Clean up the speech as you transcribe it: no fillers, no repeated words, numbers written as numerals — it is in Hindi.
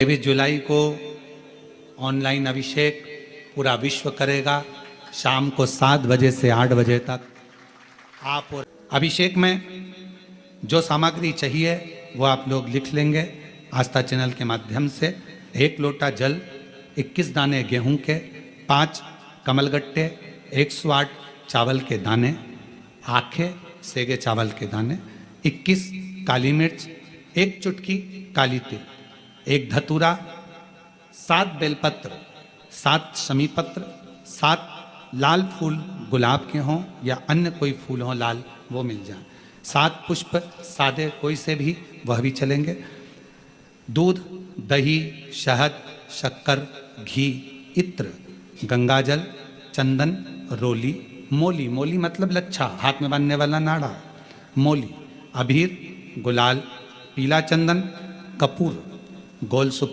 23 जुलाई को ऑनलाइन अभिषेक पूरा विश्व करेगा। शाम को 7 बजे से 8 बजे तक आप अभिषेक में जो सामग्री चाहिए वो आप लोग लिख लेंगे आस्था चैनल के माध्यम से। 1 लोटा जल, 21 दाने गेहूं के, 5 कमलगट्टे, 108 चावल के दाने, आखे सेगे चावल के दाने, 21 काली मिर्च, 1 चुटकी काली तिल, 1 धतूरा, 7 बेलपत्र, 7 शमी पत्र, 7 लाल फूल गुलाब के हों या अन्य कोई फूल हों लाल वो मिल जाए, 7 पुष्प सादे कोई से भी वह भी चलेंगे, दूध, दही, शहद, शक्कर, घी, इत्र, गंगाजल, चंदन, रोली, मोली, मोली मतलब लच्छा, हाथ में बांधने वाला नाड़ा, मोली, अबीर, गुलाल, पीला चंदन, कपूर, गोल